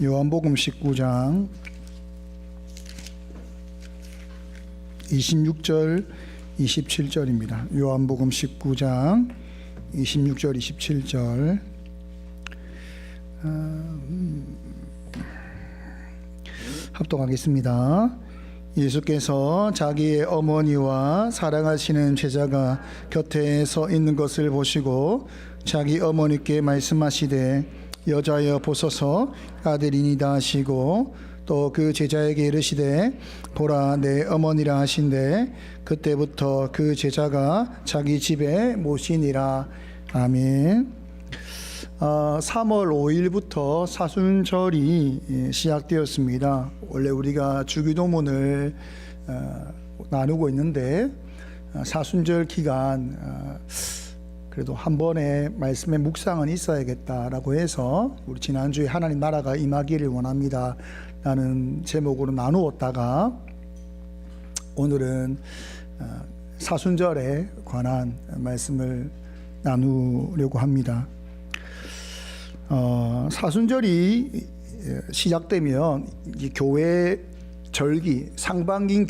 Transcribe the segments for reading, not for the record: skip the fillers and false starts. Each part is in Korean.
요한복음 19장 26절 27절입니다. 요한복음 19장 26절 27절 합독하겠습니다. 예수께서 자기의 어머니와 사랑하시는 제자가 곁에 서 있는 것을 보시고 자기 어머니께 말씀하시되 여자여 보소서 아들이니이다 하시고 또 그 제자에게 이르시되 보라 내 어머니라 하신대 그때부터 그 제자가 자기 집에 모시니라. 아멘. 3월 5일부터 사순절이 시작되었습니다. 원래 우리가 주기도문을 나누고 있는데 사순절 기간 그래도 한 번에 말씀의 묵상은 있어야겠다라고 해서 우리 지난주에 하나님 나라가 임하기를 원합니다 라는 제목으로 나누었다가 오늘은 사순절에 관한 말씀을 나누려고 합니다. 사순절이 시작되면 이 교회 절기, 상반기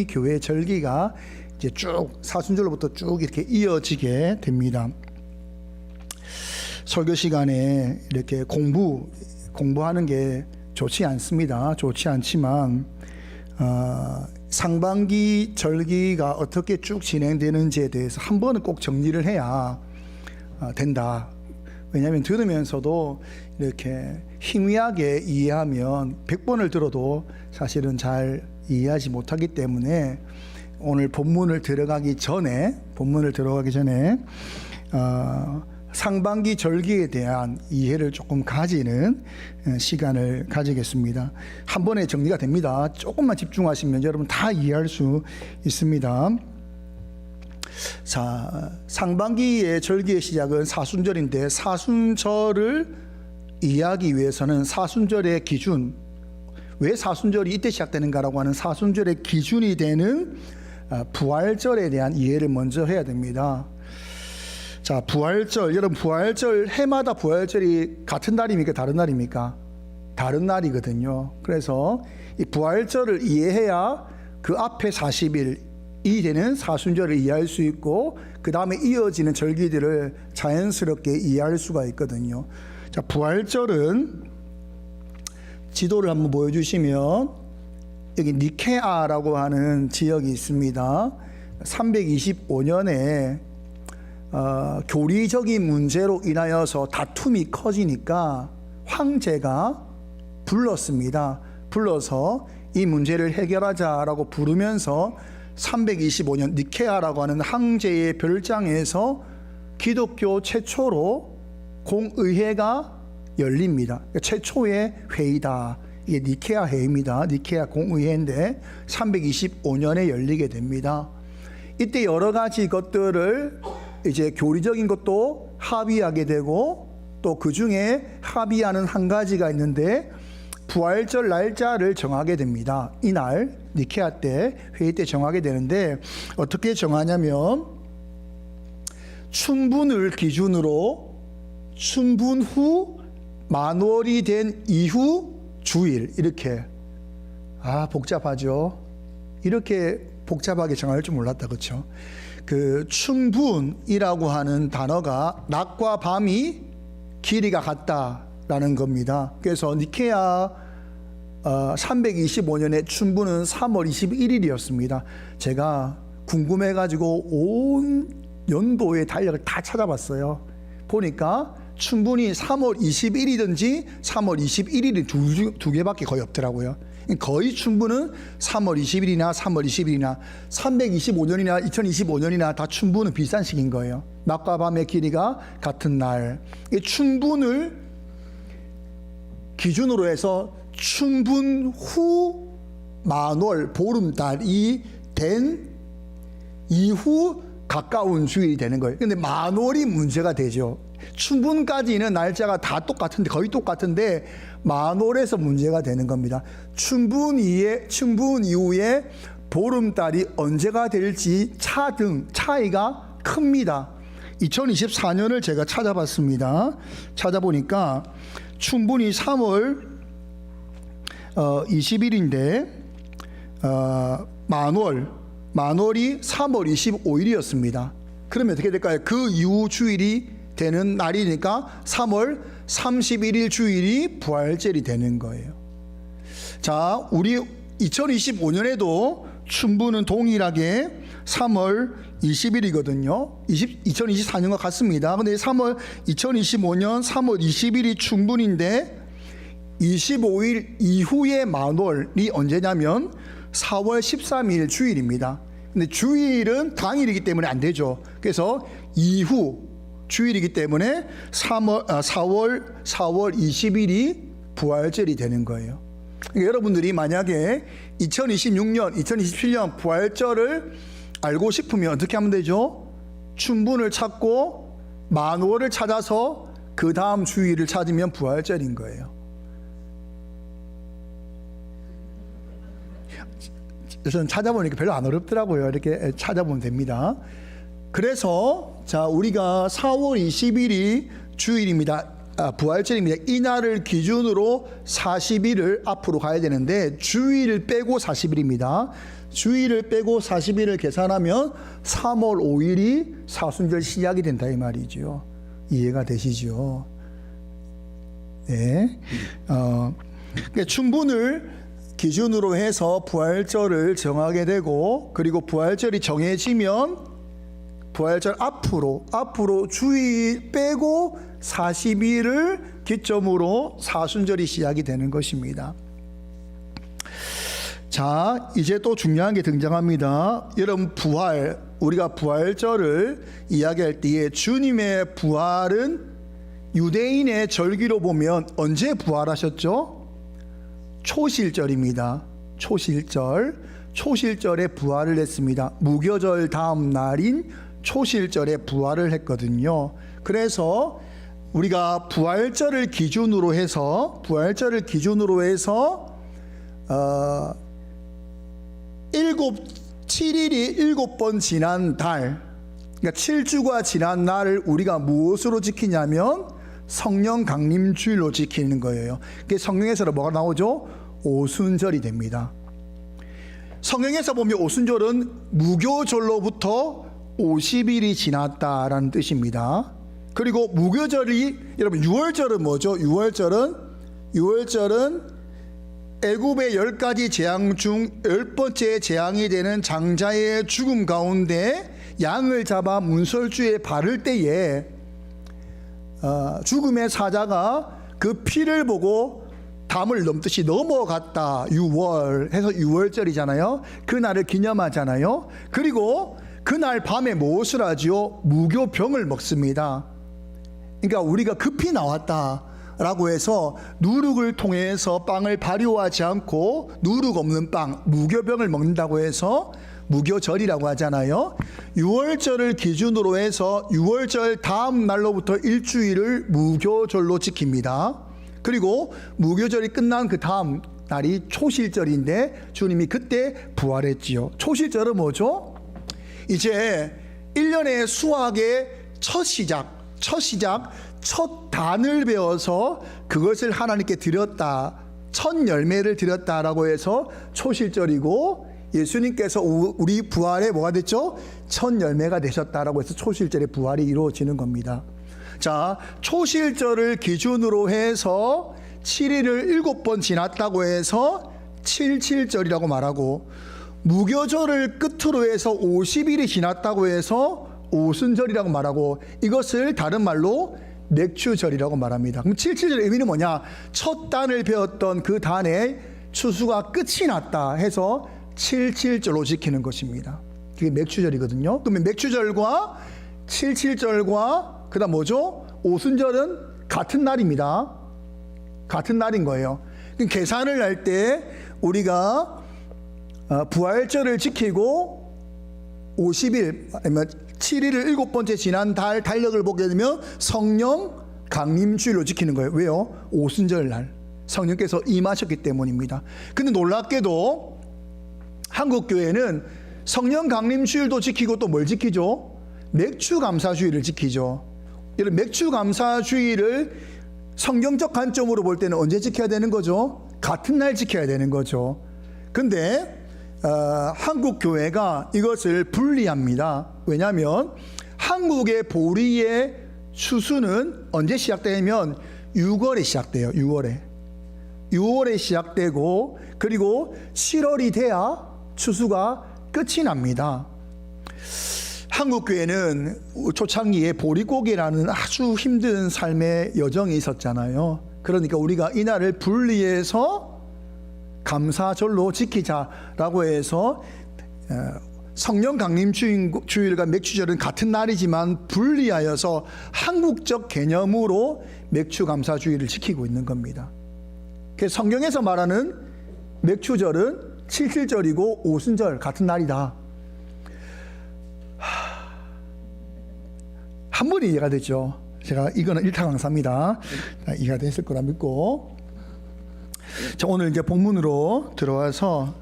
교회 절기가 이제 쭉 사순절로부터 쭉 이렇게 이어지게 됩니다. 설교 시간에 이렇게 공부하는 게 좋지 않습니다. 좋지 않지만 상반기 절기가 어떻게 쭉 진행되는지에 대해서 한 번은 꼭 정리를 해야 된다. 왜냐하면 들으면서도 이렇게 희미하게 이해하면 100번을 들어도 사실은 잘 이해하지 못하기 때문에 오늘 본문을 들어가기 전에 상반기 절기에 대한 이해를 조금 가지는 시간을 가지겠습니다. 한 번에 정리가 됩니다. 조금만 집중하시면 여러분 다 이해할 수 있습니다. 자, 상반기의 절기의 시작은 사순절인데 사순절을 이해하기 위해서는 사순절의 기준, 왜 사순절이 이때 시작되는가라고 하는 사순절의 기준이 되는 부활절에 대한 이해를 먼저 해야 됩니다. 자, 부활절, 여러분 부활절 해마다 부활절이 같은 날입니까? 다른 날입니까? 다른 날이거든요. 그래서 이 부활절을 이해해야 그 앞에 40일이 되는 사순절을 이해할 수 있고 그 다음에 이어지는 절기들을 자연스럽게 이해할 수가 있거든요. 자, 부활절은 지도를 한번 보여주시면 여기 니케아라고 하는 지역이 있습니다. 325년에 교리적인 문제로 인하여서 다툼이 커지니까 황제가 불러서 이 문제를 해결하자라고 부르면서 325년 니케아라고 하는 황제의 별장에서 기독교 최초로 공의회가 열립니다. 그러니까 최초의 회의다. 이게 니케아 회의입니다. 니케아 공의회인데 325년에 열리게 됩니다. 이때 여러 가지 것들을 이제 교리적인 것도 합의하게 되고 또 그 중에 합의하는 한 가지가 있는데 부활절 날짜를 정하게 됩니다. 이날 니케아 때 회의 때 정하게 되는데 어떻게 정하냐면 춘분을 기준으로 춘분 후 만월이 된 이후 주일 이렇게 복잡하죠. 이렇게 복잡하게 정할 줄 몰랐다, 그렇죠? 그 춘분이라고 하는 단어가 낮과 밤이 길이가 같다라는 겁니다. 그래서 니케아 325년에 춘분은 3월 21일이었습니다. 제가 궁금해가지고 온 연도의 달력을 다 찾아봤어요. 보니까 춘분이 3월 20일이든지 3월 21일이 두 개밖에 거의 없더라고요. 거의 춘분은 3월 20일이나 3월 20일이나 325년이나 2025년이나 다 춘분은 비슷한 시기인 거예요. 낮과 밤의 길이가 같은 날. 이 춘분을 기준으로 해서 춘분 후 만월 보름달이 된 이후 가까운 주일이 되는 거예요. 근데 만월이 문제가 되죠. 춘분까지는 날짜가 다 똑같은데 거의 똑같은데 만월에서 문제가 되는 겁니다. 춘분 이후에 보름달이 언제가 될지 차이가 큽니다. 2024년을 제가 찾아봤습니다. 찾아보니까 충분히 3월 20일인데 만월이 3월 25일이었습니다. 그러면 어떻게 될까요? 그 이후 주일이 되는 날이니까 3월 31일 주일이 부활절이 되는 거예요. 자, 우리 2025년에도 춘부는 동일하게 3월 20일이거든요. 2024년과 같습니다. 근데 2025년 3월 20일이 춘분인데 25일 이후의 만월이 언제냐면 4월 13일 주일입니다. 근데 주일은 당일이기 때문에 안 되죠. 그래서 이후 주일이기 때문에 4월 20일이 부활절이 되는 거예요. 그러니까 여러분들이 만약에 2026년, 2027년 부활절을 알고 싶으면 어떻게 하면 되죠? 춘분을 찾고 만월을 찾아서 그 다음 주일을 찾으면 부활절인 거예요. 저는 찾아보니까 별로 안 어렵더라고요. 이렇게 찾아보면 됩니다. 그래서 자, 우리가 4월 20일이 주일입니다. 부활절입니다. 이 날을 기준으로 40일을 앞으로 가야 되는데 주일을 빼고 40일입니다. 주일을 빼고 40일을 계산하면 3월 5일이 사순절 시작이 된다 이 말이죠. 이해가 되시죠? 네. 그러니까 춘분을 기준으로 해서 부활절을 정하게 되고, 그리고 부활절이 정해지면 부활절 앞으로 주일 빼고 40일을 기점으로 사순절이 시작이 되는 것입니다. 자, 이제 또 중요한 게 등장합니다. 여러분, 우리가 부활절을 이야기할 때에 주님의 부활은 유대인의 절기로 보면 언제 부활하셨죠? 초실절입니다. 초실절에 부활을 했습니다. 무교절 다음 날인 초실절에 부활을 했거든요. 그래서 우리가 부활절을 기준으로 해서 7일이 7번 지난 달, 그러니까 7주가 지난 날을 우리가 무엇으로 지키냐면 성령 강림주일로 지키는 거예요. 그게 성경에서 뭐가 나오죠? 오순절이 됩니다. 성경에서 보면 오순절은 무교절로부터 50일이 지났다라는 뜻입니다. 그리고 무교절이, 여러분, 유월절은 뭐죠? 유월절은 애굽의 10가지 재앙 중 10번째 재앙이 되는 장자의 죽음 가운데 양을 잡아 문설주에 바를 때에 죽음의 사자가 그 피를 보고 담을 넘듯이 넘어갔다. 유월 해서 유월절이잖아요. 그날을 기념하잖아요. 그리고 그날 밤에 무엇을 하지요? 무교병을 먹습니다. 그러니까 우리가 급히 나왔다 라고 해서 누룩을 통해서 빵을 발효하지 않고 누룩 없는 빵, 무교병을 먹는다고 해서 무교절이라고 하잖아요. 유월절을 기준으로 해서 유월절 다음 날로부터 일주일을 무교절로 지킵니다. 그리고 무교절이 끝난 그 다음 날이 초실절인데 주님이 그때 부활했지요. 초실절은 뭐죠? 이제 1년의 수학의 첫 시작, 첫 단을 배워서 그것을 하나님께 드렸다, 첫 열매를 드렸다라고 해서 초실절이고, 예수님께서 우리 부활에 뭐가 됐죠? 첫 열매가 되셨다라고 해서 초실절의 부활이 이루어지는 겁니다. 자, 초실절을 기준으로 해서 7일을 7번 지났다고 해서 77절이라고 말하고, 무교절을 끝으로 해서 50일이 지났다고 해서 오순절이라고 말하고, 이것을 다른 말로 맥추절이라고 말합니다. 그럼 77절의 의미는 뭐냐? 첫 단을 배웠던 그 단의 추수가 끝이 났다 해서 77절로 지키는 것입니다. 그게 맥추절이거든요. 그러면 맥추절과 77절과 그다음 뭐죠? 오순절은 같은 날입니다. 같은 날인 거예요. 그럼 계산을 할 때 우리가 부활절을 지키고 50일 아니면 7일을 7번째 지난 달 달력을 보게 되면 성령 강림주일로 지키는 거예요. 왜요? 오순절 날 성령께서 임하셨기 때문입니다. 근데 놀랍게도 한국 교회는 성령 강림주일도 지키고 또 뭘 지키죠? 맥주 감사주의를 지키죠. 이런 맥주 감사주의를 성경적 관점으로 볼 때는 언제 지켜야 되는 거죠? 같은 날 지켜야 되는 거죠. 근데 한국 교회가 이것을 분리합니다. 왜냐하면 한국의 보리의 추수는 언제 시작되냐면 6월에 시작돼요. 6월에 시작되고 그리고 7월이 돼야 추수가 끝이 납니다. 한국 교회는 초창기에 보릿고개라는 아주 힘든 삶의 여정이 있었잖아요. 그러니까 우리가 이 날을 분리해서 감사절로 지키자라고 해서 성령 강림 주일과 맥주절은 같은 날이지만 분리하여서 한국적 개념으로 맥주 감사주의를 지키고 있는 겁니다. 그래서 성경에서 말하는 맥주절은 칠칠절이고 오순절 같은 날이다. 한 번이 이해가 됐죠. 제가 이거는 일타 강사입니다. 이해가 됐을 거라 믿고, 자, 오늘 이제 본문으로 들어와서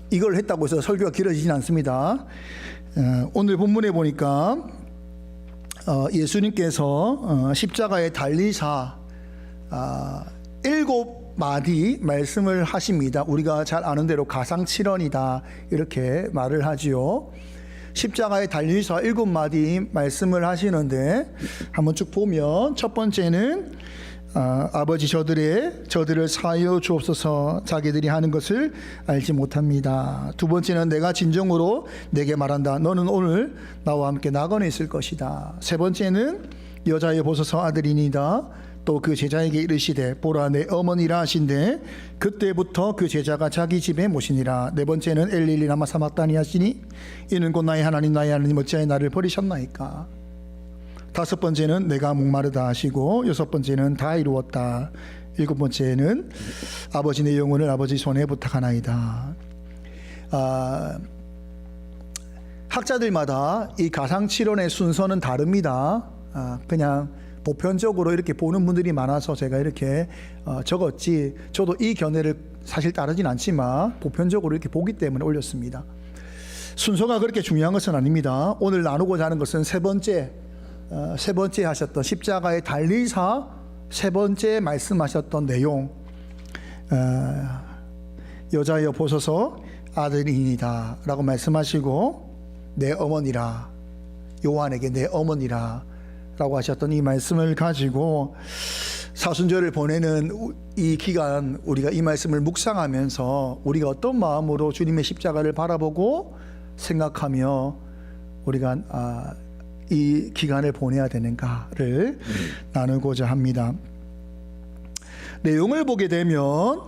이걸 했다고 해서 설교가 길어지진 않습니다. 오늘 본문에 보니까 예수님께서 십자가에 달리사 7마디 말씀을 하십니다. 우리가 잘 아는 대로 가상칠언이다 이렇게 말을 하지요. 십자가에 달리사 7마디 말씀을 하시는데 한번 쭉 보면 첫 번째는 아버지 저들을 사하여 주옵소서 자기들이 하는 것을 알지 못합니다. 두 번째는 내가 진정으로 내게 말한다. 너는 오늘 나와 함께 낙원에 있을 것이다. 세 번째는 여자여 보소서 아들이니이다. 또 그 제자에게 이르시되 보라 내 어머니라 하신대 그때부터 그 제자가 자기 집에 모시니라. 네 번째는 엘리리 라마 사막다니 하시니 이는 곧 나의 하나님 어찌하여 나를 버리셨나이까. 다섯 번째는 내가 목마르다 하시고 여섯 번째는 다 이루었다. 일곱 번째는 아버지 내 영혼을 아버지 손에 부탁하나이다. 학자들마다 이 가상칠언의 순서는 다릅니다. 그냥 보편적으로 이렇게 보는 분들이 많아서 제가 이렇게 적었지, 저도 이 견해를 사실 따르진 않지만 보편적으로 이렇게 보기 때문에 올렸습니다. 순서가 그렇게 중요한 것은 아닙니다. 오늘 나누고자 하는 것은 세 번째 하셨던 십자가의 달리사 세 번째 말씀하셨던 내용, 여자여 보소서 아들이니이다 라고 말씀하시고 내 어머니라, 요한에게 내 어머니라 라고 하셨던 이 말씀을 가지고 사순절을 보내는 이 기간 우리가 이 말씀을 묵상하면서 우리가 어떤 마음으로 주님의 십자가를 바라보고 생각하며 우리가 이 기간을 보내야 되는가를 나누고자 합니다. 내용을 보게 되면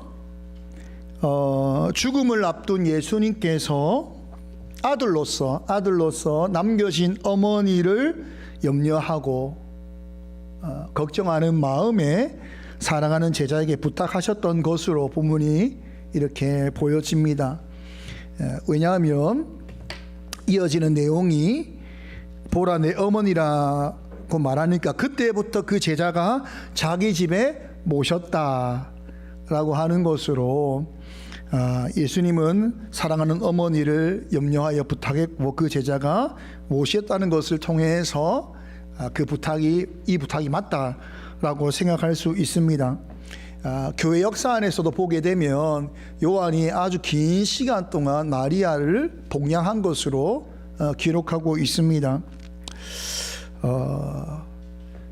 죽음을 앞둔 예수님께서 아들로서 남겨진 어머니를 염려하고 걱정하는 마음에 사랑하는 제자에게 부탁하셨던 것으로 본문이 이렇게 보여집니다. 왜냐하면 이어지는 내용이 보라 내 어머니라고 말하니까 그때부터 그 제자가 자기 집에 모셨다라고 하는 것으로 예수님은 사랑하는 어머니를 염려하여 부탁했고 그 제자가 모셨다는 것을 통해서 이 부탁이 맞다라고 생각할 수 있습니다. 교회 역사 안에서도 보게 되면 요한이 아주 긴 시간 동안 마리아를 복양한 것으로 기록하고 있습니다.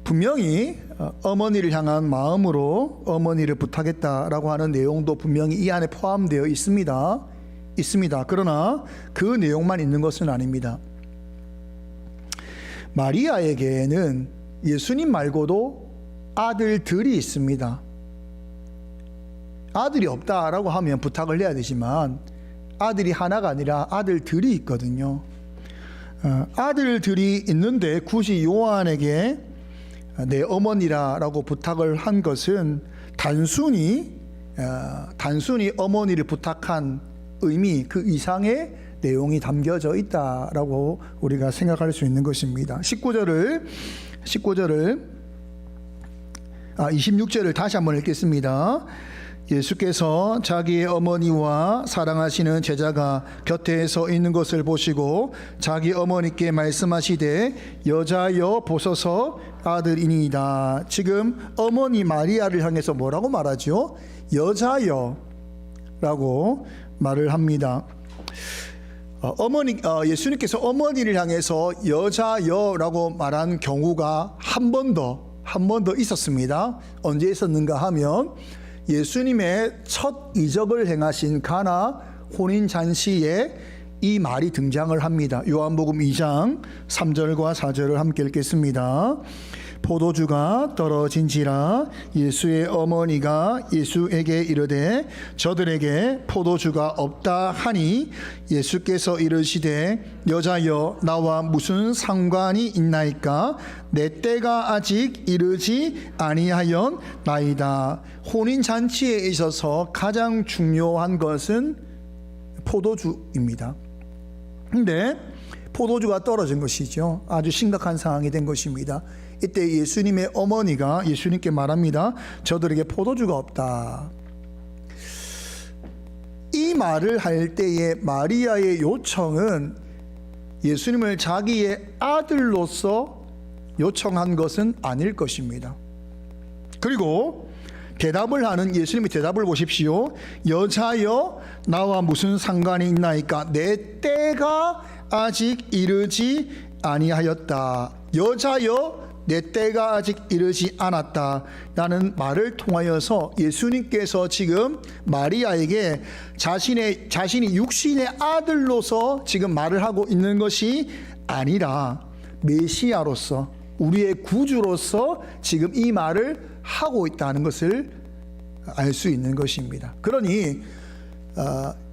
분명히 어머니를 향한 마음으로 어머니를 부탁했다라고 하는 내용도 분명히 이 안에 포함되어 있습니다. 그러나 그 내용만 있는 것은 아닙니다. 마리아에게는 예수님 말고도 아들들이 있습니다. 아들이 없다라고 하면 부탁을 해야 되지만 아들이 하나가 아니라 아들들이 있거든요. 아들들이 있는데 굳이 요한에게 내 어머니라고 부탁을 한 것은 단순히 어머니를 부탁한 의미 그 이상의 내용이 담겨져 있다라고 우리가 생각할 수 있는 것입니다. 26절을 다시 한번 읽겠습니다. 예수께서 자기의 어머니와 사랑하시는 제자가 곁에 서 있는 것을 보시고 자기 어머니께 말씀하시되 여자여 보소서 아들이니이다. 지금 어머니 마리아를 향해서 뭐라고 말하죠? 여자여 라고 말을 합니다. 예수님께서 어머니를 향해서 여자여라고 말한 경우가 한 번 더 있었습니다. 언제 있었는가 하면 예수님의 첫 이적을 행하신 가나 혼인 잔치에 이 말이 등장을 합니다. 요한복음 2장 3절과 4절을 함께 읽겠습니다. 포도주가 떨어진지라 예수의 어머니가 예수에게 이르되 저들에게 포도주가 없다 하니 예수께서 이르시되 여자여 나와 무슨 상관이 있나이까 내 때가 아직 이르지 아니하였나이다. 혼인잔치에 있어서 가장 중요한 것은 포도주입니다. 근데 포도주가 떨어진 것이죠. 아주 심각한 상황이 된 것입니다. 이때 예수님의 어머니가 예수님께 말합니다. 저들에게 포도주가 없다. 이 말을 할 때의 마리아의 요청은 예수님을 자기의 아들로서 요청한 것은 아닐 것입니다. 그리고 대답을 하는 예수님의 대답을 보십시오. 여자여 나와 무슨 상관이 있나이까 내 때가 아직 이르지 아니하였다. 여자여 내 때가 아직 이르지 않았다 라는 말을 통하여서 예수님께서 지금 마리아에게 자신이 육신의 아들로서 지금 말을 하고 있는 것이 아니라 메시아로서 우리의 구주로서 지금 이 말을 하고 있다는 것을 알 수 있는 것입니다. 그러니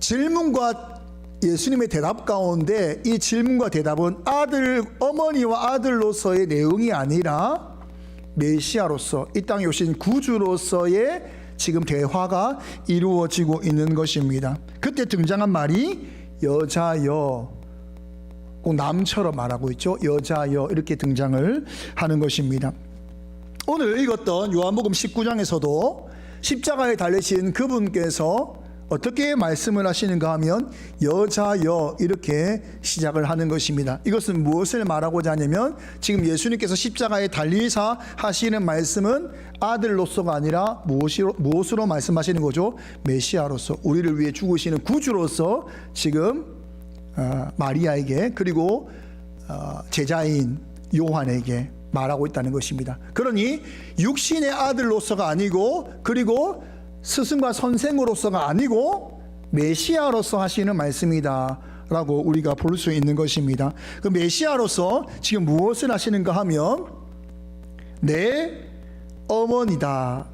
질문과 예수님의 대답 가운데 이 질문과 대답은 어머니와 아들로서의 내용이 아니라 메시아로서 이 땅에 오신 구주로서의 지금 대화가 이루어지고 있는 것입니다. 그때 등장한 말이 여자여, 꼭 남처럼 말하고 있죠. 여자여 이렇게 등장을 하는 것입니다. 오늘 읽었던 요한복음 19장에서도 십자가에 달리신 그분께서 어떻게 말씀을 하시는가 하면 여자여 이렇게 시작을 하는 것입니다. 이것은 무엇을 말하고자 하냐면 지금 예수님께서 십자가에 달리사 하시는 말씀은 아들로서가 아니라 무엇으로 말씀하시는 거죠? 메시아로서 우리를 위해 죽으시는 구주로서 지금 마리아에게 그리고 제자인 요한에게 말하고 있다는 것입니다. 그러니 육신의 아들로서가 아니고 그리고 스승과 선생으로서가 아니고 메시아로서 하시는 말씀이다 라고 우리가 볼 수 있는 것입니다. 그 메시아로서 지금 무엇을 하시는가 하면 내 어머니다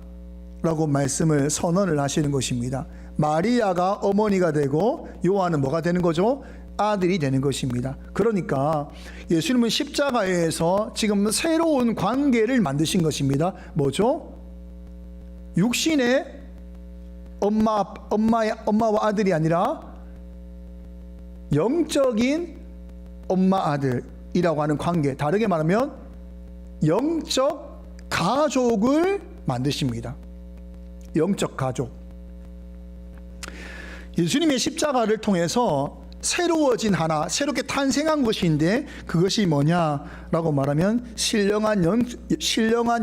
라고 말씀을 선언을 하시는 것입니다. 마리아가 어머니가 되고 요한은 뭐가 되는 거죠? 아들이 되는 것입니다. 그러니까 예수님은 십자가에서 지금 새로운 관계를 만드신 것입니다. 뭐죠? 육신의 엄마와 아들이 아니라 영적인 엄마 아들이라고 하는 관계, 다르게 말하면 영적 가족을 만드십니다. 영적 가족. 예수님의 십자가를 통해서 새로워진 하나, 새롭게 탄생한 것인데 그것이 뭐냐라고 말하면 신령한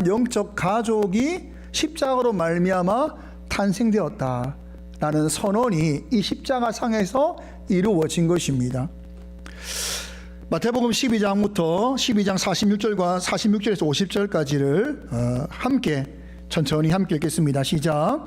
영적 가족이 십자가로 말미암아 탄생되었다라는 선언이 이 십자가상에서 이루어진 것입니다. 마태복음 12장부터 12장 46절과 46절에서 50절까지를 천천히 함께 읽겠습니다. 시작.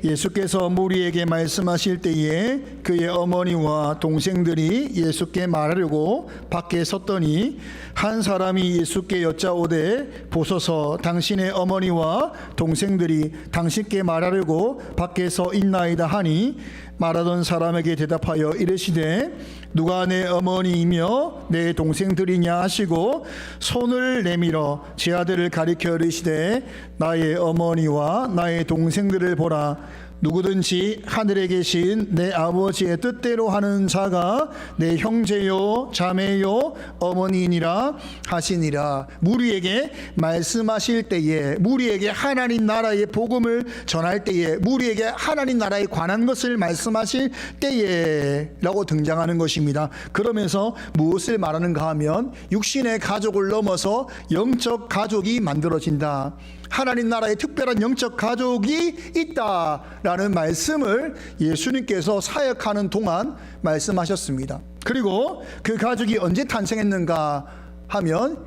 예수께서 무리에게 말씀하실 때에 그의 어머니와 동생들이 예수께 말하려고 밖에 섰더니 한 사람이 예수께 여짜오되 보소서 당신의 어머니와 동생들이 당신께 말하려고 밖에 서 있나이다 하니 말하던 사람에게 대답하여 이르시되 누가 내 어머니이며 내 동생들이냐 하시고 손을 내밀어 제 아들을 가리켜 이르시되 나의 어머니와 나의 동생들을 보라. 누구든지 하늘에 계신 내 아버지의 뜻대로 하는 자가 내 형제요 자매요 어머니이니라 하시니라. 무리에게 말씀하실 때에, 무리에게 하나님 나라의 복음을 전할 때에, 무리에게 하나님 나라에 관한 것을 말씀하실 때에 라고 등장하는 것입니다. 그러면서 무엇을 말하는가 하면 육신의 가족을 넘어서 영적 가족이 만들어진다, 하나님 나라의 특별한 영적 가족이 있다라는 말씀을 예수님께서 사역하는 동안 말씀하셨습니다. 그리고 그 가족이 언제 탄생했는가 하면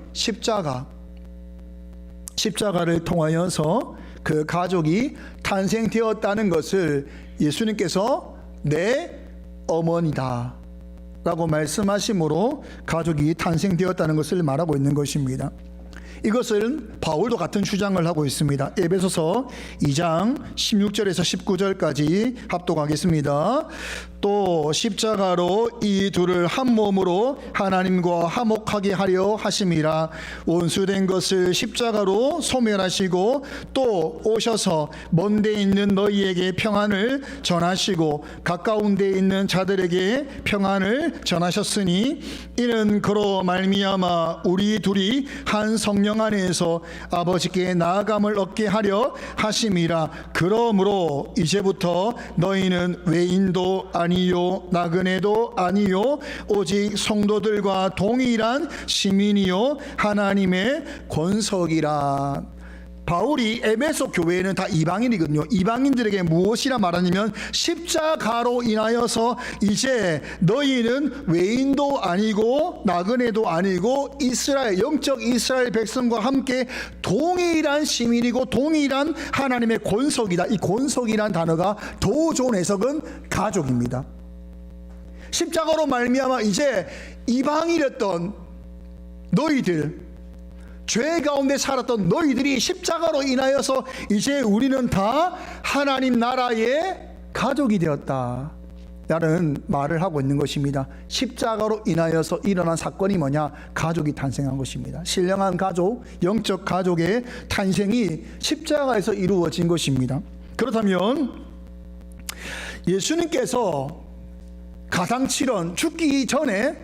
십자가를 통하여서 그 가족이 탄생되었다는 것을 예수님께서 내 어머니다 라고 말씀하심으로 가족이 탄생되었다는 것을 말하고 있는 것입니다. 이것은 바울도 같은 주장을 하고 있습니다. 에베소서 2장 16절에서 19절까지 합독하겠습니다. 또 십자가로 이 둘을 한 몸으로 하나님과 화목하게 하려 하심이라. 원수된 것을 십자가로 소멸하시고 또 오셔서 먼 데 있는 너희에게 평안을 전하시고 가까운 데 있는 자들에게 평안을 전하셨으니 이는 그로 말미암아 우리 둘이 한 성령 안에서 아버지께 나아감을 얻게 하려 하심이라. 그러므로 이제부터 너희는 외인도 아니요 나그네도 아니요 오직 성도들과 동일한 시민이요 하나님의 권석이라. 바울이 에베소 교회에는 다 이방인이거든요. 이방인들에게 무엇이라 말하냐면 십자가로 인하여서 이제 너희는 외인도 아니고 나그네도 아니고 이스라엘, 영적 이스라엘 백성과 함께 동일한 시민이고 동일한 하나님의 권속이다. 이 권속이란 단어가 더 좋은 해석은 가족입니다. 십자가로 말미암아 이제 이방인이었던 너희들, 죄 가운데 살았던 너희들이 십자가로 인하여서 이제 우리는 다 하나님 나라의 가족이 되었다 라는 말을 하고 있는 것입니다. 십자가로 인하여서 일어난 사건이 뭐냐? 가족이 탄생한 것입니다. 신령한 가족, 영적 가족의 탄생이 십자가에서 이루어진 것입니다. 그렇다면 예수님께서 가상칠언, 죽기 전에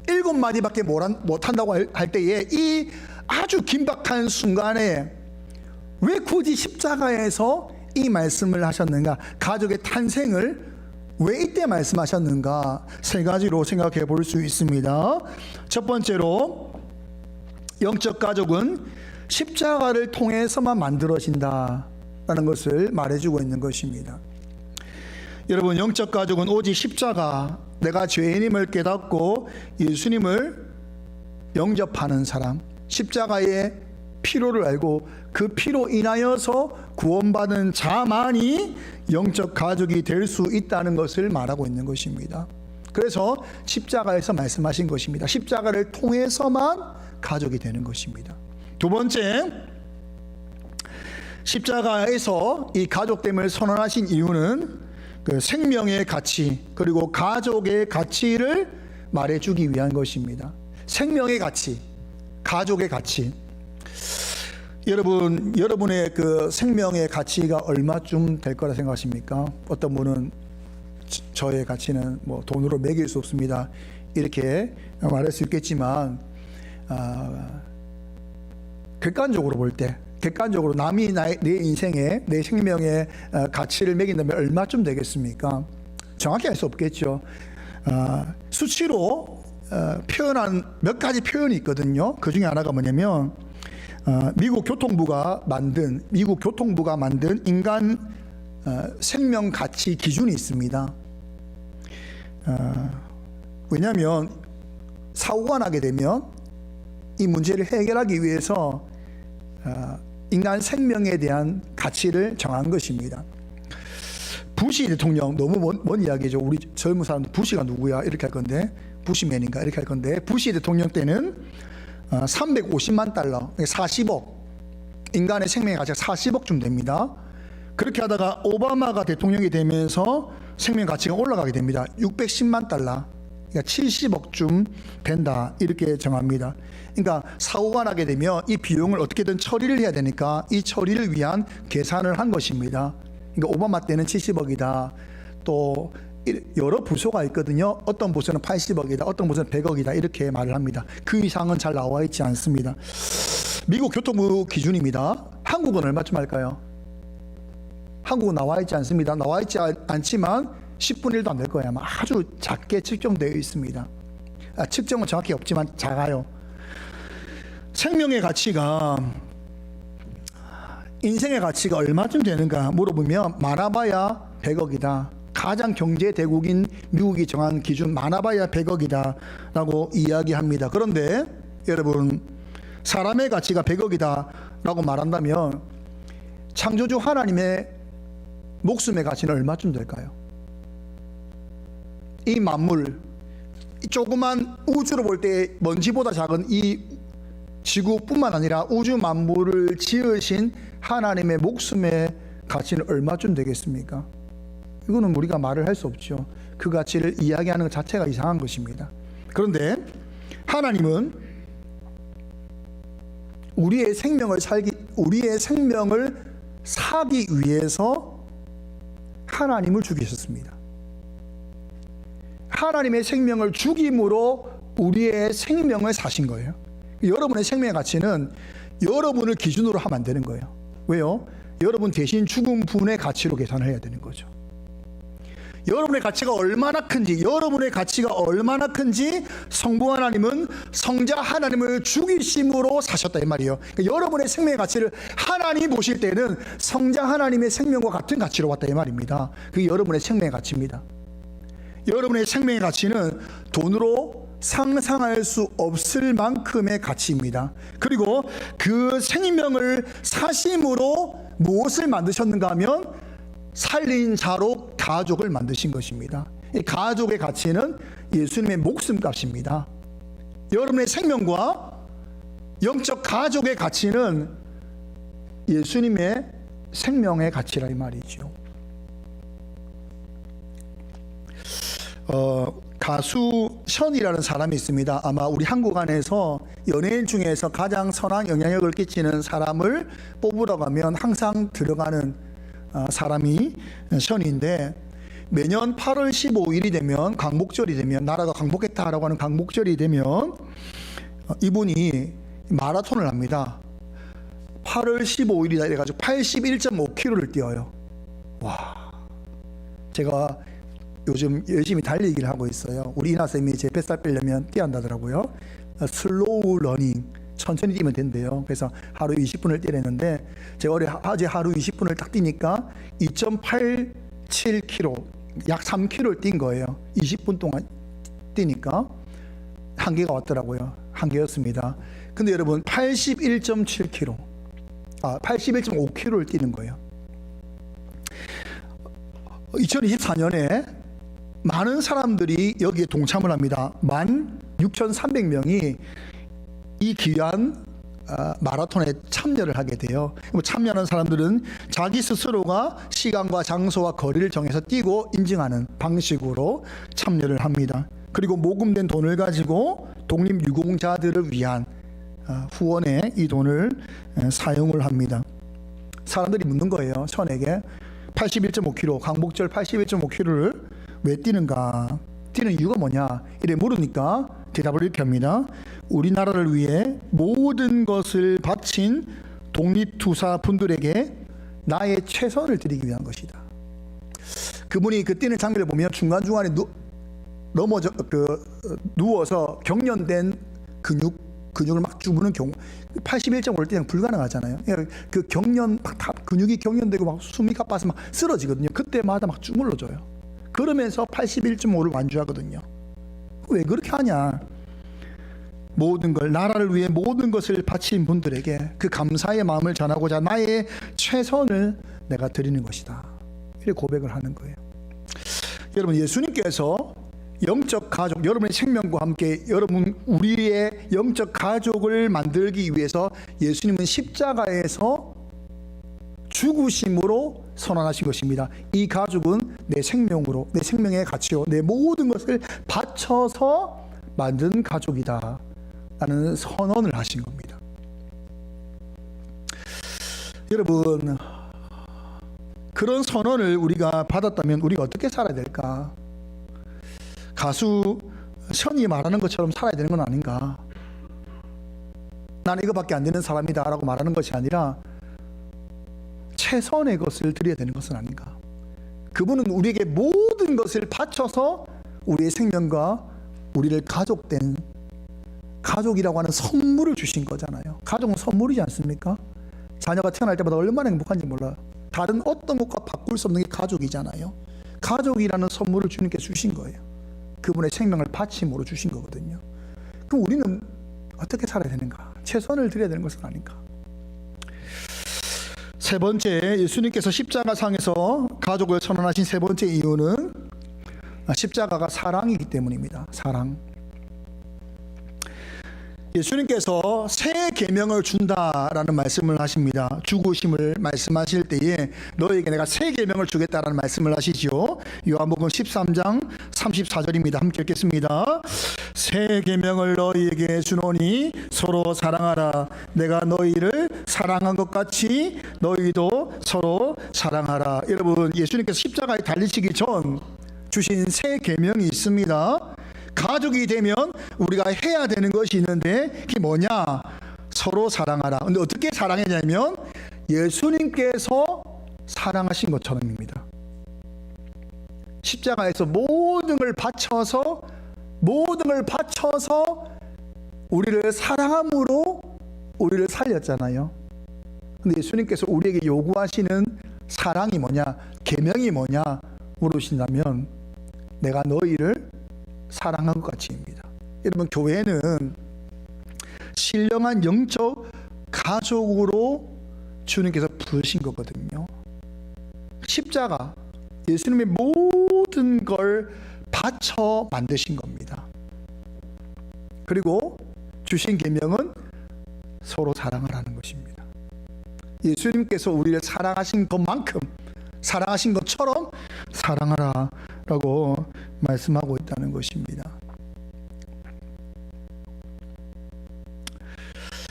7마디밖에 못한다고 할 때에 이 아주 긴박한 순간에 왜 굳이 십자가에서 이 말씀을 하셨는가? 가족의 탄생을 왜 이때 말씀하셨는가? 세 가지로 생각해 볼 수 있습니다. 첫 번째로, 영적 가족은 십자가를 통해서만 만들어진다라는 것을 말해주고 있는 것입니다. 여러분, 영적 가족은 오직 십자가, 내가 죄인임을 깨닫고 예수님을 영접하는 사람, 십자가의 피로를 알고 그 피로 인하여서 구원받은 자만이 영적 가족이 될 수 있다는 것을 말하고 있는 것입니다. 그래서 십자가에서 말씀하신 것입니다. 십자가를 통해서만 가족이 되는 것입니다. 두 번째, 십자가에서 이 가족됨을 선언하신 이유는 그 생명의 가치 그리고 가족의 가치를 말해주기 위한 것입니다. 생명의 가치, 가족의 가치. 여러분의 그 생명의 가치가 얼마쯤 될 거라 생각하십니까? 어떤 분은 저의 가치는 뭐 돈으로 매길 수 없습니다, 이렇게 말할 수 있겠지만, 객관적으로 볼 때, 객관적으로 남이 내 인생에, 내 생명의 가치를 매긴다면 얼마쯤 되겠습니까? 정확히 알 수 없겠죠. 수치로 표현한 몇 가지 표현이 있거든요. 그 중에 하나가 뭐냐면, 미국 교통부가 만든 인간 생명 가치 기준이 있습니다. 왜냐하면 사고가 나게 되면 이 문제를 해결하기 위해서 인간 생명에 대한 가치를 정한 것입니다. 부시 대통령, 너무 먼 이야기죠. 우리 젊은 사람들 부시가 누구야? 이렇게 할 건데, 부시맨인가? 이렇게 할 건데, 부시 대통령 때는 350만 달러, 40억, 인간의 생명의 가치가 40억쯤 됩니다. 그렇게 하다가 오바마가 대통령이 되면서 생명 가치가 올라가게 됩니다. 610만 달러, 그러니까 70억쯤 된다, 이렇게 정합니다. 그러니까 사고가 나게 되면 이 비용을 어떻게든 처리를 해야 되니까 이 처리를 위한 계산을 한 것입니다. 그러니까 오바마 때는 70억이다. 또 여러 부서가 있거든요. 어떤 부서는 80억이다. 어떤 부서는 100억이다. 이렇게 말을 합니다. 그 이상은 잘 나와 있지 않습니다. 미국 교통부 기준입니다. 한국은 얼마쯤 할까요? 한국은 나와 있지 않습니다. 나와 있지 않지만 10분의 1도 안 될 거예요. 아마 아주 작게 측정되어 있습니다. 측정은 정확히 없지만 작아요. 생명의 가치가, 인생의 가치가 얼마쯤 되는가 물어보면 많아봐야 100억이다. 가장 경제 대국인 미국이 정한 기준 많아봐야 100억이다 라고 이야기합니다. 그런데 여러분, 사람의 가치가 100억이다 라고 말한다면 창조주 하나님의 목숨의 가치는 얼마쯤 될까요? 이 만물, 조그만 우주로 볼 때 먼지보다 작은 이 지구뿐만 아니라 우주 만물을 지으신 하나님의 목숨의 가치는 얼마쯤 되겠습니까? 이거는 우리가 말을 할 수 없죠. 그 가치를 이야기하는 것 자체가 이상한 것입니다. 그런데 하나님은 우리의 생명을 사기 위해서 하나님을 죽이셨습니다. 하나님의 생명을 죽임으로 우리의 생명을 사신 거예요. 여러분의 생명의 가치는 여러분을 기준으로 하면 안 되는 거예요. 왜요? 여러분 대신 죽은 분의 가치로 계산을 해야 되는 거죠. 여러분의 가치가 얼마나 큰지, 성부 하나님은 성자 하나님을 죽이심으로 사셨다 이 말이에요. 그러니까 여러분의 생명의 가치를 하나님 보실 때는 성자 하나님의 생명과 같은 가치로 왔다 이 말입니다. 그게 여러분의 생명의 가치입니다. 여러분의 생명의 가치는 돈으로 상상할 수 없을 만큼의 가치입니다. 그리고 그 생명을 사심으로 무엇을 만드셨는가 하면 살린 자로 가족을 만드신 것입니다. 이 가족의 가치는 예수님의 목숨값입니다. 여러분의 생명과 영적 가족의 가치는 예수님의 생명의 가치라 이 말이죠. 가수 션이라는 사람이 있습니다. 아마 우리 한국 안에서 연예인 중에서 가장 선한 영향력을 끼치는 사람을 뽑으라고 하면 항상 들어가는 사람이 션인데, 매년 8월 15일이 되면 광복절이 되면, 나라가 광복했다라고 하는 광복절이 되면 이분이 마라톤을 합니다. 8월 15일이다 이래가지고 81.5km를 뛰어요. 와, 제가 요즘 열심히 달리기를 하고 있어요. 우리 이나쌤이 제 뱃살 빼려면 뛰어야 한다더라고요. 슬로우 러닝, 천천히 뛰면 된대요. 그래서 하루 20분을 뛰랬는데 제가 어제 하루 20분을 딱 뛰니까 2.87km, 약 3km를 뛴 거예요. 20분 동안 뛰니까 한계가 왔더라고요. 한계였습니다. 근데 여러분 81.7km, 81.5km를 뛰는 거예요. 2024년에 많은 사람들이 여기에 동참을 합니다. 16,300명이 이 귀한 마라톤에 참여를 하게 돼요. 참여하는 사람들은 자기 스스로가 시간과 장소와 거리를 정해서 뛰고 인증하는 방식으로 참여를 합니다. 그리고 모금된 돈을 가지고 독립유공자들을 위한 후원에 이 돈을 사용을 합니다. 사람들이 묻는 거예요. 션에게 81.5km, 광복절 81.5km를 왜 뛰는가? 뛰는 이유가 뭐냐? 이래 물으니까 대답을 이렇게 합니다. 우리나라를 위해 모든 것을 바친 독립투사 분들에게 나의 최선을 드리기 위한 것이다. 그분이 그 뛰는 장면을 보면 중간중간에 누워서 경련된 근육을 막 주무는 경우, 81.5를 뛰면 불가능하잖아요. 그 근육이 경련되고 막 숨이 가빠서 막 쓰러지거든요. 그때마다 막 주물러줘요. 그러면서 81.5를 완주하거든요. 왜 그렇게 하냐? 모든 걸, 나라를 위해 모든 것을 바친 분들에게 그 감사의 마음을 전하고자 나의 최선을 내가 드리는 것이다. 이렇게 고백을 하는 거예요. 여러분, 예수님께서 영적 가족, 여러분의 생명과 함께 우리의 영적 가족을 만들기 위해서 예수님은 십자가에서 죽으심으로 선언하신 것입니다. 이 가족은 내 생명으로, 내 생명의 가치로 내 모든 것을 바쳐서 만든 가족이다 라는 선언을 하신 겁니다. 여러분, 그런 선언을 우리가 받았다면 우리가 어떻게 살아야 될까? 가수 선이 말하는 것처럼 살아야 되는 건 아닌가? 나는 이거밖에 안 되는 사람이다 라고 말하는 것이 아니라 최선의 것을 드려야 되는 것은 아닌가? 그분은 우리에게 모든 것을 바쳐서 우리의 생명과 우리를 가족이라고 하는 선물을 주신 거잖아요. 가족은 선물이지 않습니까? 자녀가 태어날 때마다 얼마나 행복한지 몰라요. 다른 어떤 것과 바꿀 수 없는 게 가족이잖아요. 가족이라는 선물을 주님께 주신 거예요. 그분의 생명을 바침으로 주신 거거든요. 그럼 우리는 어떻게 살아야 되는가? 최선을 드려야 되는 것은 아닌가? 세 번째, 예수님께서 십자가상에서 가족을 선언하신 세 번째 이유는 십자가가 사랑이기 때문입니다. 사랑. 예수님께서 새 계명을 준다라는 말씀을 하십니다. 죽으심을 말씀하실 때에 너에게 내가 새 계명을 주겠다라는 말씀을 하시죠. 요한복음 13장 34절입니다. 함께 읽겠습니다. 새 계명을 너희에게 주노니 서로 사랑하라. 내가 너희를 사랑한 것 같이 너희도 서로 사랑하라. 여러분, 예수님께서 십자가에 달리시기 전 주신 새 계명이 있습니다. 가족이 되면 우리가 해야 되는 것이 있는데 그게 뭐냐? 서로 사랑하라. 근데 어떻게 사랑했냐면 예수님께서 사랑하신 것처럼입니다. 십자가에서 모든 걸 바쳐서 우리를 사랑함으로 우리를 살렸잖아요. 근데 예수님께서 우리에게 요구하시는 사랑이 뭐냐? 계명이 뭐냐? 물으신다면 내가 너희를 사랑한 것 같이입니다. 여러분, 교회는 신령한 영적 가족으로 주님께서 부르신 거거든요. 십자가, 예수님의 모든 걸 바쳐 만드신 겁니다. 그리고 주신 계명은 서로 사랑을 하는 것입니다. 예수님께서 우리를 사랑하신 것만큼, 사랑하신 것처럼 사랑하라 라고 말씀하고 있다는 것입니다.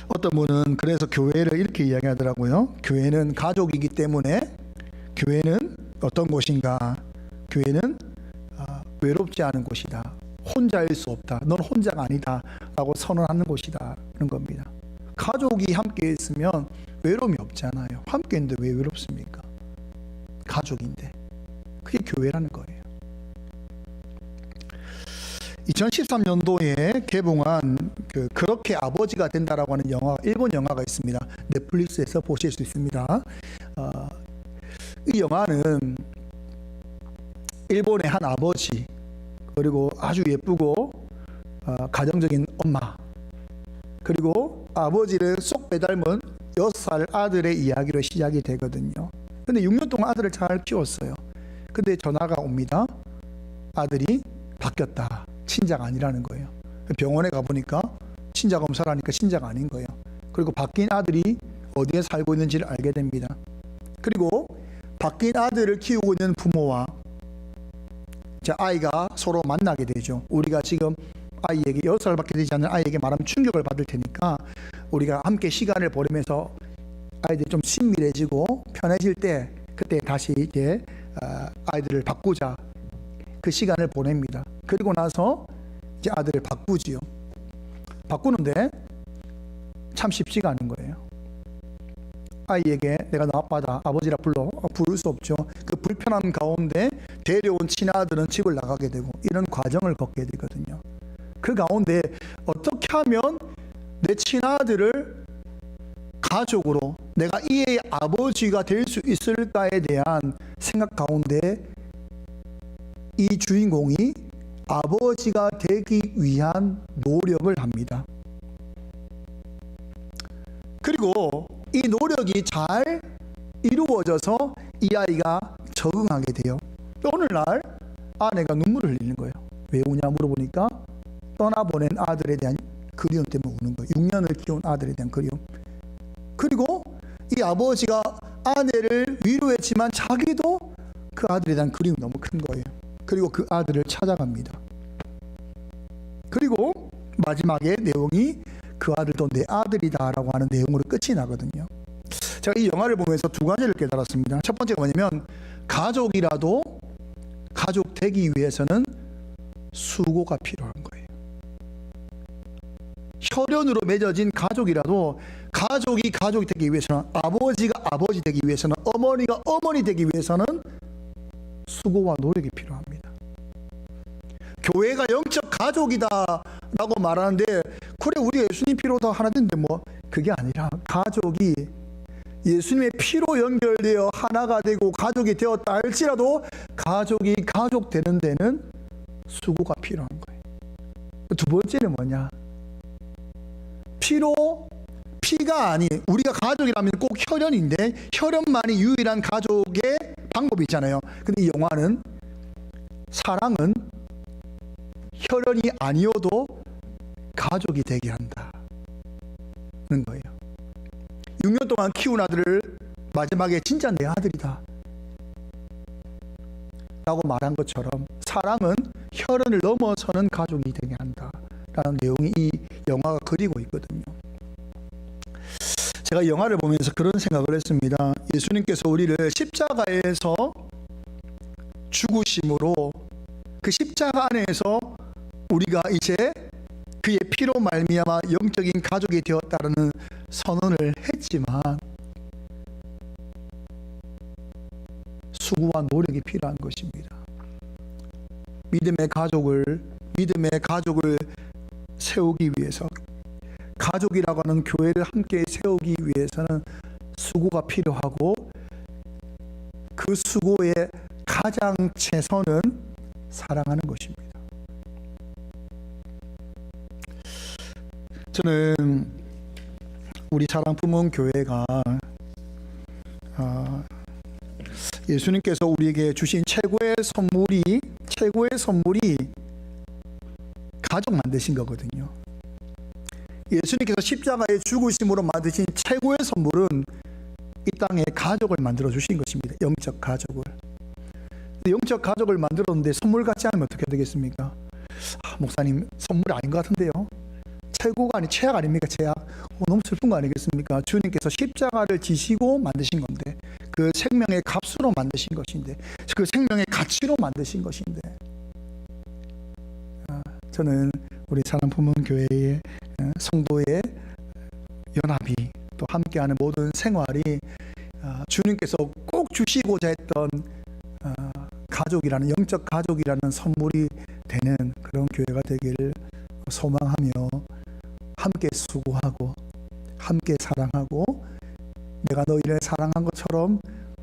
어떤 분은 그래서 교회를 이렇게 이야기하더라고요. 교회는 가족이기 때문에 교회는 어떤 곳인가? 교회는 외롭지 않은 곳이다. 혼자일 수 없다. 넌 혼자가 아니다 라고 선언하는 곳이다는 겁니다. 가족이 함께 있으면 외로움이 없잖아요. 함께 있는데 왜 외롭습니까? 가족인데. 그게 교회라는 거예요. 2013년도에 개봉한 그렇게 아버지가 된다라고 하는 영화, 일본 영화가 있습니다. 넷플릭스에서 보실 수 있습니다. 이 영화는 일본의 한 아버지, 그리고 아주 예쁘고 가정적인 엄마, 그리고 아버지를 쏙 빼닮은 6살 아들의 이야기로 시작이 되거든요. 근데 6년 동안 아들을 잘 키웠어요. 근데 전화가 옵니다. 아들이 바뀌었다. 친자가 아니라는 거예요. 병원에 가보니까 친자 검사를 하니까 친자가 아닌 거예요. 그리고 바뀐 아들이 어디에 살고 있는지를 알게 됩니다. 그리고 바뀐 아들을 키우고 있는 부모와 아이가 서로 만나게 되죠. 우리가 지금 아이에게 6살밖에 되지 않는 아이에게 말하면 충격을 받을 테니까 우리가 함께 시간을 보내면서 아이들이 좀 친밀해지고 편해질 때 그때 다시 이제 아이들을 바꾸자, 그 시간을 보냅니다. 그리고 나서 이제 아들을 바꾸지요. 바꾸는데 참 쉽지가 않은 거예요. 아이에게 내가 너 아빠다, 아버지라 부를 수 없죠. 그 불편함 가운데 데려온 친아들은 집을 나가게 되고 이런 과정을 겪게 되거든요. 그 가운데 어떻게 하면 내 친아들을 가족으로 내가 이의 아버지가 될 수 있을까에 대한 생각 가운데 이 주인공이 아버지가 되기 위한 노력을 합니다. 그리고 이 노력이 잘 이루어져서 이 아이가 적응하게 돼요. 오늘날 아내가 눈물을 흘리는 거예요. 왜 우냐 물어보니까 떠나보낸 아들에 대한 그리움 때문에 우는 거예요. 6년을 키운 아들에 대한 그리움. 그리고 이 아버지가 아내를 위로했지만 자기도 그 아들에 대한 그리움이 너무 큰 거예요. 그리고 그 아들을 찾아갑니다. 그리고 마지막에 내용이 그 아들도 내 아들이다 라고 하는 내용으로 끝이 나거든요. 제가 이 영화를 보면서 두 가지를 깨달았습니다. 첫 번째가 뭐냐면 가족이라도 가족 되기 위해서는 수고가 필요한 거예요. 혈연으로 맺어진 가족이라도 가족이 가족이 되기 위해서는, 아버지가 아버지 되기 위해서는, 어머니가 어머니 되기 위해서는 수고와 노력이 필요합니다. 교회가 영적 가족이다 라고 말하는데, 그래 우리 예수님 피로 다 하나 된데 뭐, 그게 아니라 가족이 예수님의 피로 연결되어 하나가 되고 가족이 되었다 할지라도 가족이 가족 되는 데는 수고가 필요한 거예요. 두 번째는 뭐냐, 피가 아닌, 우리가 가족이라면 꼭 혈연인데 혈연만이 유일한 가족의 방법이 있잖아요. 근데 이 영화는 사랑은 혈연이 아니어도 가족이 되게 한다는 거예요. 6년 동안 키운 아들을 마지막에 진짜 내 아들이다 라고 말한 것처럼 사랑은 혈연을 넘어서는 가족이 되게 한다 라는 내용이 이 영화가 그리고 있거든요. 제가 영화를 보면서 그런 생각을 했습니다. 예수님께서 우리를 십자가에서 죽으심으로 그 십자가 안에서 우리가 이제 그의 피로 말미암아 영적인 가족이 되었다는 선언을 했지만 수고와 노력이 필요한 것입니다. 믿음의 가족을 세우기 위해서, 가족이라고 하는 교회를 함께 세우기 위해서는 수고가 필요하고, 그 수고의 가장 최선은 사랑하는 것입니다. 저는 우리 사랑품은 교회가 예수님께서 우리에게 주신 최고의 선물이 가족 만드신 거거든요. 예수님께서 십자가에 죽으심으로 만드신 최고의 선물은 이 땅에 가족을 만들어 주신 것입니다. 영적 가족을. 영적 가족을 만들었는데 선물 같지 않으면 어떻게 되겠습니까? 목사님, 선물 아닌 것 같은데요. 최고가 아니 최악 아닙니까? 최악. 너무 슬픈 거 아니겠습니까? 주님께서 십자가를 지시고 만드신 건데, 그 생명의 값으로 만드신 것인데, 그 생명의 가치로 만드신 것인데, 저는 우리 사랑품은 교회의 성도의 연합이, 또 함께하는 모든 생활이 주님께서 꼭 주시고자 했던 가족이라는, 영적 가족이라는 선물이 되는 그런 교회가 되기를 소망하며, 함께 수고하고 함께 사랑하고, 내가 너희를 사랑한 것처럼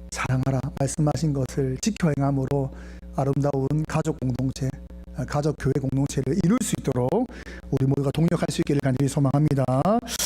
사랑하라 말씀하신 것을 지켜 행함으로 아름다운 가족 공동체, 가족 교회 공동체를 이룰 수 있도록 우리 모두가 동력할 수 있기를 간절히 소망합니다.